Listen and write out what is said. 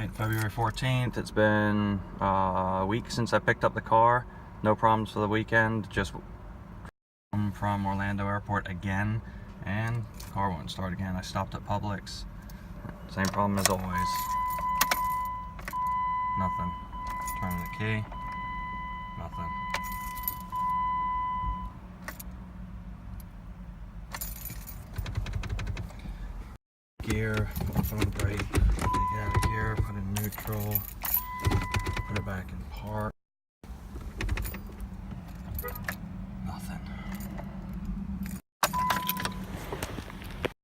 Alright, February 14th. It's been a week since I picked up the car. No problems for the weekend. Just come from Orlando Airport again, and the car won't start again. I stopped at Publix. Same problem as always. Nothing. Turning the key. Nothing. Gear, off on the brake, take it out of gear, put it in neutral, put it back in park.